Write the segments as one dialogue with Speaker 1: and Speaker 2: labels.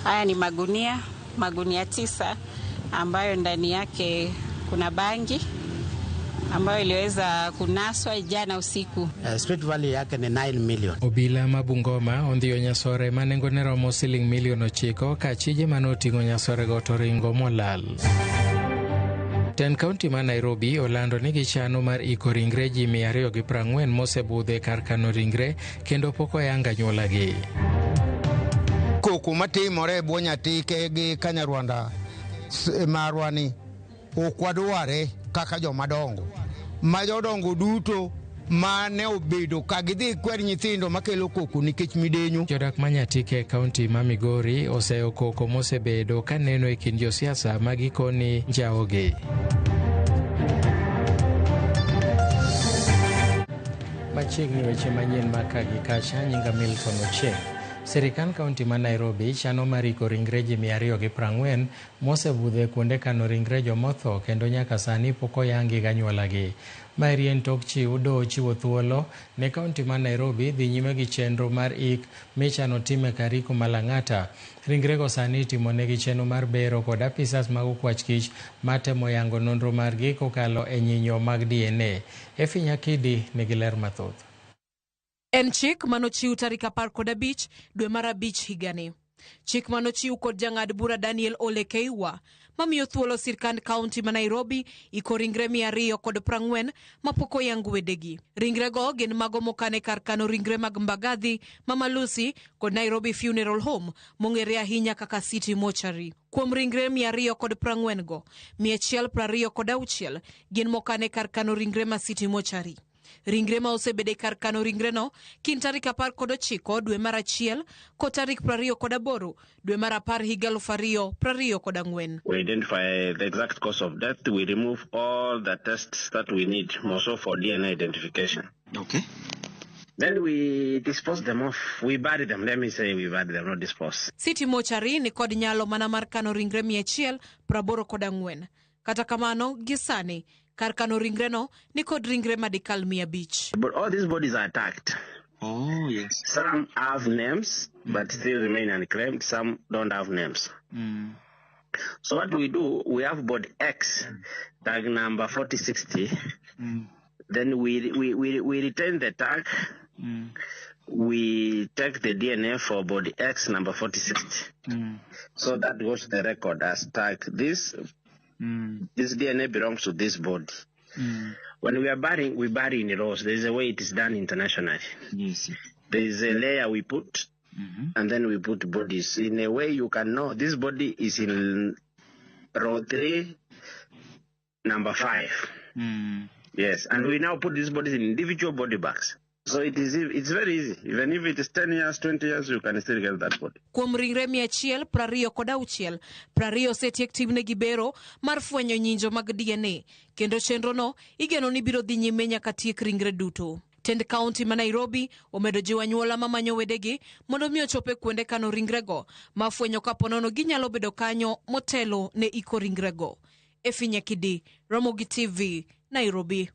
Speaker 1: Haya ni magunia 9 ambayo ndani yake kuna bangi ambayo iliweza kunaswa jana usiku.
Speaker 2: Street value yake ni 9 million.
Speaker 3: Obila ma Bungoma ondhiyo nyasore manengo ne romo siling milion 9 ka chije manoting'o nyasore go to ringo molal. Ten County ma Nairobi olando ni gichano mar iko ringre ji 240 mosebudhe kar kano ringre kendo pok oyanga nyuolagi.
Speaker 4: Koko matimore bwo nyatike gi Kanyarwanda marwani okwadware kaka jomadongo ma jodongo duto mane obedo ka gidhi kwer nyithindo makelo koko nikech midenyo.
Speaker 3: Jodak ma Nyatike County ma Migori oseo koko mosebedo ka neno e kind josiasa magikoni jaoge. Machiegni weche manyien makagi kacha nyinga Milton Ochieng. Serikal kaunti ma Nairobi chano mar iko ringre ji 240 mosebudhe kuonde kano ringre jomotho kendo nyaka sani pok oyangi ganyuolagi. Marien tok chiwo thuolo ne kaunti ma Nairobi dhi nyime gi chenro mar ik michano time Kariko Malang'ata. Ringrego sani itimonegi chenro mar bero kod apisas mag okwach kich matemo yango nonro margi kokalo e nyinyo mag DNA. Efi Nyakidi nigi ler mathoth.
Speaker 5: En chik manochiw tarik 15 dwe mar abich higani. Chik manochiw kod jang'ad bura Daniel Ole Keiwa mamiyo thuolo sirkand kaunti ma Nairobi iko ringre 240 mapok oyang wedegi. Ringrego gin mago mokane kar kano ringre mag Mbagathi, Mama Lucy kod Nairobi Funeral Home mong'ere ahinya kaka City Mortuary. Kuom ringre 240 go, 126 gin mokane kar kano ringre ma City Mortuary. Ringre ma osebede kar kano ringre no kin tarik 19 dwe mar achiel ko tarik 28 dwe mar 10 higa 2024.
Speaker 6: We identify the exact cause of death. We remove all the tests that we need, also for DNA identification.
Speaker 7: Okay.
Speaker 6: Then we dispose them off. We bury them. Let me say we bury them, not dispose.
Speaker 5: City Mortuary ni kod nyalo mana mar kano ringre 184. Kata kamano gisani kar kano ringre no ni kod ringre medical 500.
Speaker 6: But all these bodies are attacked.
Speaker 7: Oh, yes.
Speaker 6: Some have names, but still remain unclaimed. Some don't have names. So what we do, we have body X, tag number 4060. Then we retain the tag. We take the DNA for body X number 4060. So that goes to the record as tag this. This DNA belongs to this body. When we are burying, we bury in rows. There is a way it is done internationally.
Speaker 7: Yes.
Speaker 6: There is a layer we put, and then we put bodies. In a way you can know this body is in row 3, number 5. Yes, and we now put these bodies in individual body bags. So it's very easy. Even if it is 10 years, 20 years, you can still get that body.
Speaker 5: Kuom ringre 126, 20 osetiek timne gibero mar fwenyo nyinjo mag DNA, kendo chenro no igeno ni biro dhi nyime nyaka tiek ringre duto. Tend County ma Nairobi omedo jiwo anyuola mamanyo wedegi mondo mi ochope kuonde kano ringrego mafwenyo kaponono ginyalo bedo kanyo motelo ne iko ringrego. Efi Nyakidi, Ramogi TV, Nairobi.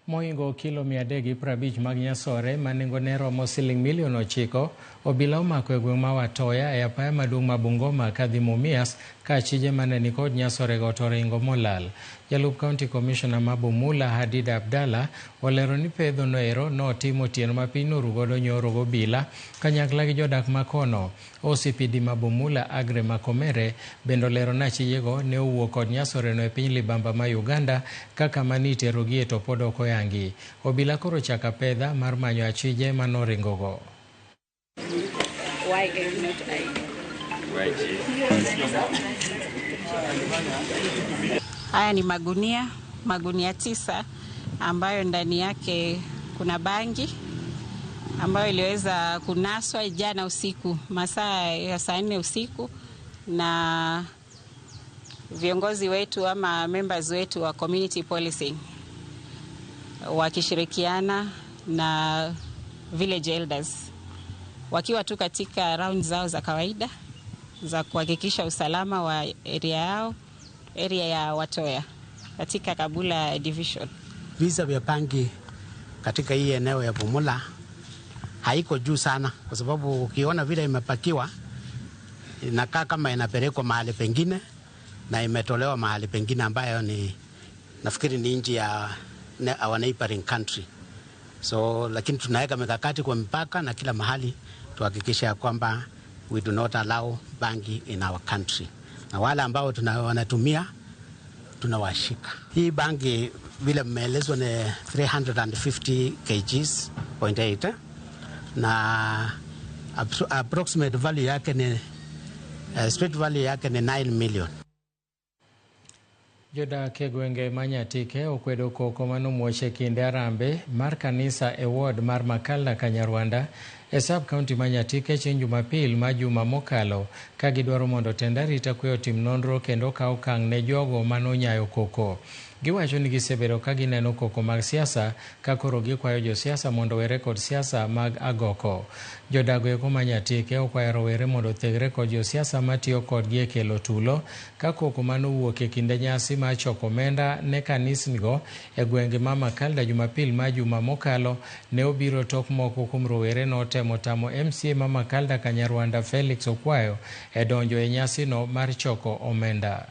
Speaker 3: Moingo kilo 350 mag nyasore manengo ne romo siling milion 9 obila omako e gweng' ma Watoya e apaya maduong' ma Bungoma kadhi Mumias ka chije mane ni kod nyasore go to ringo molal. Jalup County Commissioner ma Bumula Hadid Abdalla olero ni pedho no ero no timo tieno ma piny norugodo nyoro go bila kanyakla gi jodak makono. OCPD ma Bumula Agre Makomere bendo lero na chijego ne owuok kod nyasore no e piny Libamba ma Uganda kaka manitero gi to pod ok oyangi. Obila koro chaka pedha mar manyo achije manoringo go.
Speaker 1: Haya ni magunia 9 ambayo ndani yake kuna bangi ambayo iliweza kunaswa jana usiku, masaa ya saa 4 usiku, na viongozi wetu ama members wetu wa community policing wakishirikiana na village elders, wakiwa tu katika round zao za kawaida za kuhakikisha usalama wa area ya Watoya katika Kabula division.
Speaker 2: Visa vya bangi katika hii eneo ya Bumula haiko juu sana, kwa sababu ukiona vile imepakiwa inakaa kama inapelekwa mahali pengine na imetolewa mahali pengine ambayo ni nafikiri ni nchi ya our neighboring country. So lakini tunaweka mikakati kwa mipaka na kila mahali tuhakikisha kwamba we do not allow bangi in our country. Na wale ambao wanatumia tunawashika. Hii bangi vile mmeelezwa ni 350 kgs 0.8 na approximate value yake ni street value yake ni 9 million.
Speaker 3: Jodak e gwenge Manyatike okwedo koko manomwoche kinde arambe mar kanisa e ward mar Makalda Kanyarwanda e sub county Manyatike chieng' Jumapil ma juma mokalo ka gidwaro mondo tend arita kwe otim nonro kendo kaw okang' ne jogo manonyayo koko. Giwacho ni gisebedo ka gineno koko mag siasa ka koro gikwayo josiasa mondo were kod siasa mag agoko. Jodago eko Manyatike okwayo rowere mondo thegre kod josiasa matiyo kodgi e kelo tulo ka koko manowuok e kinde nyasi ma choko omenda ne kanisnigo e gwenge ma Makalda Jumapil ma juma mokalo ne obiro tok moko kuom rowere notemo tamo MCA ma Makalda Kanyarwanda Felix Okwayo e donjo e nyasi no mar choko omenda.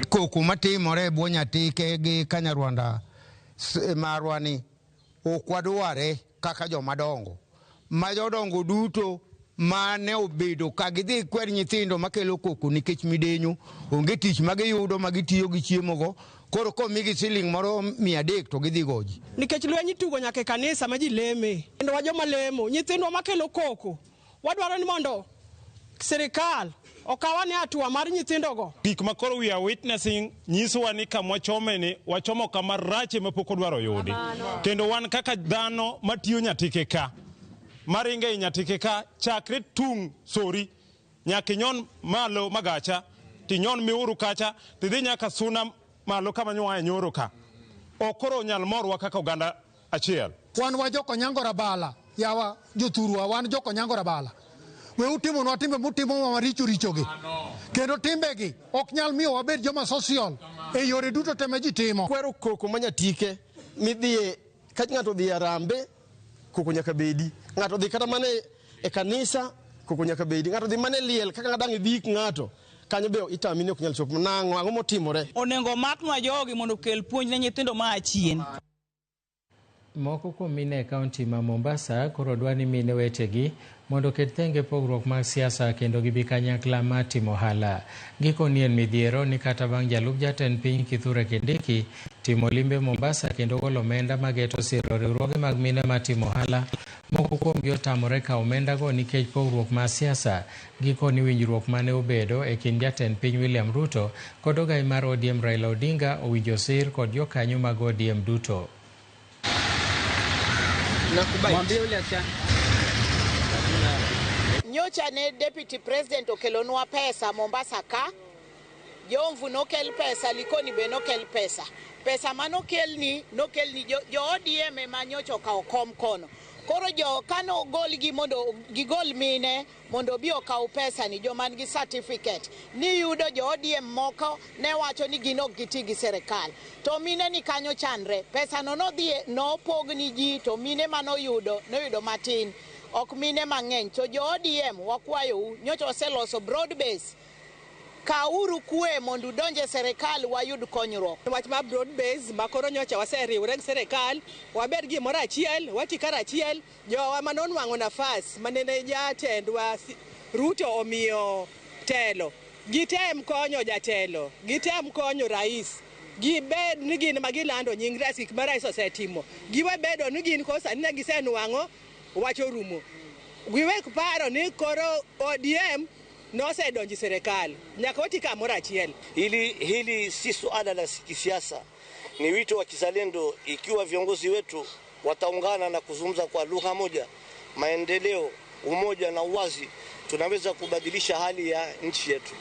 Speaker 4: Koko matimore Bwonyatike gi Kanyarwanda marwani okwadware kaka jomadongo ma jodongo duto mane obedo ka gidhi kwer nyithindo makelo koko nikech midenyo onge tich magiyudo magitiyo gi chiemogo koro komigi siling moro 300 to gidhi goji
Speaker 7: nikech lwenyi tugo nyaka kanisa ma ji leme kendo wajoma lemo nyithindwa makelo koko wadwaro ni mondo serikal okawane hatua mar nyithindogo.
Speaker 8: Gik makoro we are witnessing nyisowa ni kama wachomeni wachomo kama rache mapok odwaro yudi. Kendo wan kaka dhano matiyo Nyatike ka maringe Nyatike ka chakre tung sori nyaka nyon malo magacha tinyon miuru kacha tidhi nyaka suna malo kama nywa nyoro ka okoro nyal morwa kaka oganda achiel.
Speaker 9: Wan wajoko nyangora bala yawa joturwa wan joko nyangora bala we utimo no timbe mutimo maricho richogi kendo timbegi ok nyal miyo wabed joma social e yore duto teme ji timo.
Speaker 10: Kwero koko Manyatike midhie ka ng'ato dhi arambe koko nyaka bedi, ng'ato dhi kata mane e kanisa koko nyaka bedi, ng'ato dhi mane liel kaka dang' idhi ng'ato kanyo be itamini ok nyal chopo nang'o ang'o motimore.
Speaker 11: Onengo maknwa jogi mondo kel puonj ne nyithindo ma achien.
Speaker 3: Moko kuom mine e kaunti ma Mombasa koro dwani mine wetegi mondo ket thenge pogruok mag siasa kendo gibi kanyakla ma timo ohala. Gikoni en midhiero ni kata bang' jalup jatend piny Kithure Kindiki timo limbe Mombasa kendo golo omenda mageto siro riwruoge mag mine matimo ohala, moko kuomgi otamore kawo omendago nikech pogruok mar siasa. Gikoni winjruok mane obedo e kind jatend piny William Ruto kod ogai mar ODM Raila Odinga owinjo sir kod jokanyo mag ODM duto.
Speaker 12: Nyocha ne Deputy President okelonwa pesa Mombasa ka, Jomvu nokel pesa, Likoni be nokel pesa. Pesa manokelni jo ODM ema nyocha okawo kom kono. Koro jo kano golgi mondo gigol mine mondo bi okaw pesa ni jo man gi certificate ni yudo jo ODM moko ne wacho ni gino giti gi serikal to mine ni kanyo chandre pesa no no pogni ji to mine manoyudo matin ok mine mang'eny to jo ODM wakwayo nyocha waseloso broad base kauru kue mondo donje serikal wayud konyruok.
Speaker 7: Wach ma broad base makoro nyocha waseriwre gi serikal wabed gi moro achiel wati kar achiel jowa manonwang'o nafas manene jatendwa Ruto omiyo telo gitem konyo jatelo gitem konyo rais gibed ni gin magilando nying rasik ma rais osetimo giwe bedo ni gin kosa ni gisenwang'o wacho rumo giwe paro ni koro ODM no se donji serikali nyaka wati kamora achiel.
Speaker 13: Hili si suala la kisiasa, Ni wito wa kizalendo, ikiwa viongozi wetu wataungana na kuzungumza kwa lugha moja, maendeleo, umoja na uwazi, tunaweza kubadilisha hali ya nchi yetu.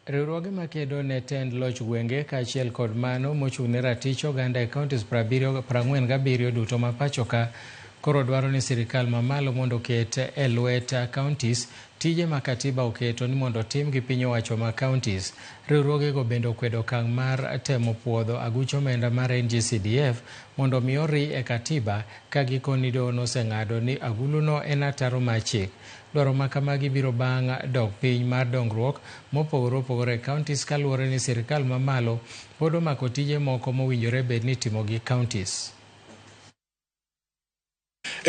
Speaker 3: Riwruoge makedo ne tend loch gwenge kaachiel kod mano mochung' ne ratich oganda e counties 47 duto ma pachoka koro dwaro ni sirikal mamalo mondo ket e lwet counties tije ma katiba oketo ni mondo tim gi piny owacho ma counties. Riwruogego bende okwedo okang' mar temo puodho aguch omenda mar NGCDF mondo mi ori e katiba ka gikoni doho noseng'ado ni aguluno en ataro mar chik. Dwaro ma kamagi biro bang' dok piny mar dongruok mopogore opogore e counties kaluwore ni sirikal mamalo pod omako tije moko mowinjore bed ni timo gi counties.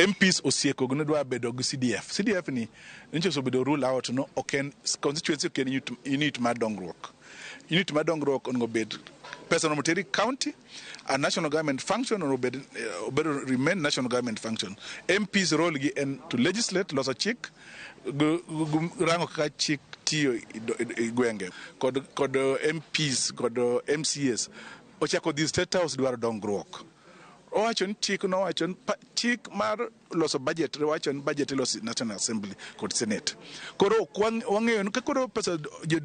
Speaker 14: MPs osieko gune dwa bedo gi CDF ni ncho bedo rule out no oken constituency ken unit mar dongruok ongo bed pesa no moteri county a national government function or better remain national government function. MPs role gi en to legislate loso chik rango ka chik tiyo gwenge kod MPs kod MCS ochako the state house dwaro dongruok. Owachon chik no wachon chik mar loso budget wachon budget loso National Assembly kod Senate. Koro wang'eyo ka koro pesa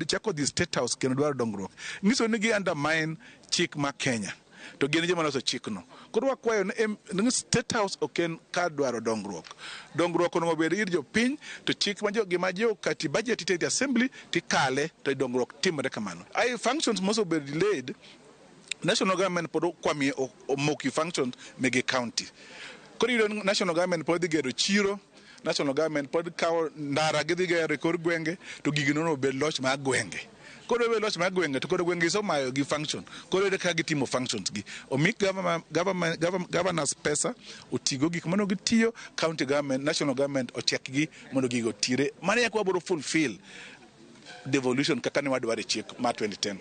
Speaker 14: chako the state house kendo dwaro dongruok. Ngiso ni gi undermine chik ma Kenya. To gin joma loso chik no. Koro wakwayo ni state house oken ka dwaro dongruok. Dongruok no mobed ir jo piny to chik ma jo kati budget ite assembly tikale to dongruok timore kamano. Ai functions must be delayed. National government pod kwami omoki functions mege county. Koro yudo national government pod gero chiro, national government pod kawo ndara gi gero kor gwenge to gigino no bed loch ma gwenge. Koro be loch ma gwenge to koro gwenge iso mayo gi function. Koro ka gitimo functions gi. Omik governors pesa otigo gik mano gitiyo, county government, national government otiek gi mondo gigo tire. Mane yakwa biro fulfill devolution kaka ne wadware chik ma 2010.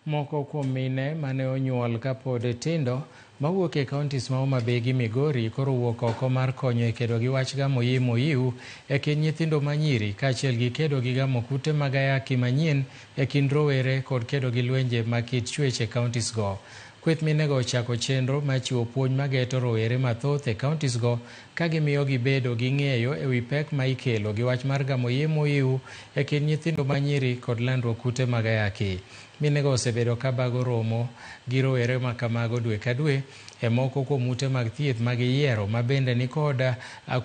Speaker 3: Moko kuom mine mane onyuol kapod tindo mawuok e counties ma Homa Bay gi Migori koro wuok oko mar konyo e kedo gi wach gamo moyiu e kind nyithindo manyiri kaachiel gi kedo gi gamo kute mag ayaki manyien e kind rowere kod kedo gi lwenje ma kit chwech e counties go. Kweth minego ochako chenro machiwo puonj mageto rowere mathoth e counties go ka gimiyo gibedo gi ng'eyo e wi pek ma ikelo gi wach mar gamo moyiu e kind nyithindo manyiri kod landruok kute mag ayaki. Minego osebedo ka bago romo gi rowere ma kamago dwe ka dwe e moko kuom ute mag thieth mag yiero ma bende ni koda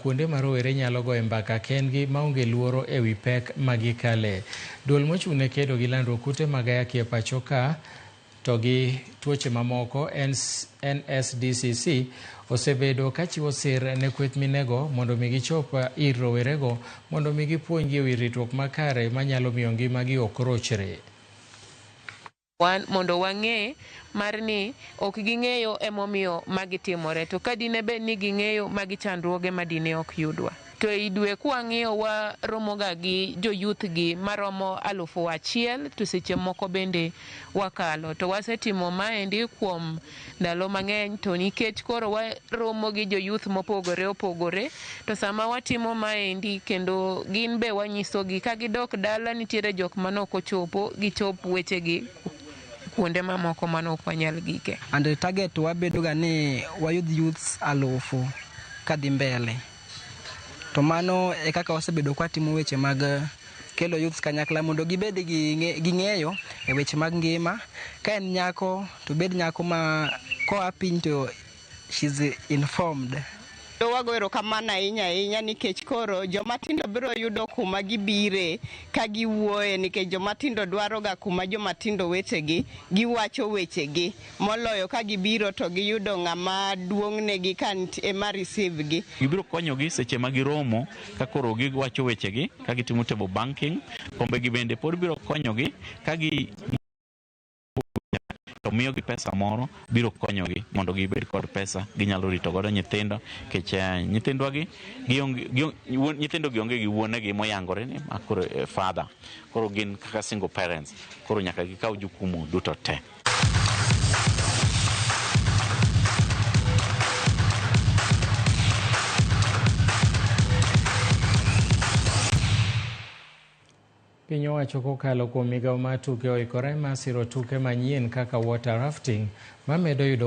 Speaker 3: kuonde ma rowere nyalo goye mbaka kendgi maonge luoro e wi pek magikale. Duol mochung' ne kedo gi landruok kute mag ayaki e pacho ka to gi tuoche mamoko NSDCC osebedo ka chiwo sir ne kweth minego mondo mi gichop ir rowerego mondo mi gipuonjgi e wi ritruok makare manyalo miyo ngimagi ok rochre.
Speaker 5: Mondo wang'e mar ni ok ging'eyo emomiyo magitimore to ka dine bed ni ging'eyo magi chandruoge madine ok yudwa. To e dwe kwang'iyo waromoga gi jo-youth gi maromo 1,000 to seche moko bende wakalo. To wasetimo maendi kuom ndalo mang'eny to nikech koro waromo gi jo-youth mopogore opogore to sama watimo maendi kendo gin be wanyisogi ka gidok dala nitiere jok manok ochopo gichop wechegi kuonde mamoko manok wanyal gike.
Speaker 15: And the target wabedo ga ni wayud youths 1,000 kadhi mbele. To mano e kaka wasebedo kwa timo weche mag kelo youths kanyakla mondo gibed gi ng'eyo e weche mag ngima. Ka en nyako to bed nyako ma koa piny to she's informed.
Speaker 16: Wagoero kamano ahinya nikech koro jomatindo biro yudo kuma gibire ka giwuoye nikech jomatindo dwaro ga kuma jomatindo wetegi giwacho wechegi moloyo ka gibiro to giyudo ng'ama duong' negi kan ema receive gi.
Speaker 17: Gibiro konyogi seche ma giromo ka koro giwacho wechegi ka gitimo table banking. Kombe gi bende pod biro konyogi ka gi to miyo gi pesa moro biro konyogi mondo gibed kod pesa ginyalo rito godo nyithindo kech nyithindwa gi nyithindo gi onge gi wuonegi moyangore ni makoro father koro gin kaka single parents koro nyaka gikaw jukumu duto te.
Speaker 3: piny owacho kokalo kuom migawo mar tuke oikore mar siro tuke manyien kaka water rafting mamedo yudo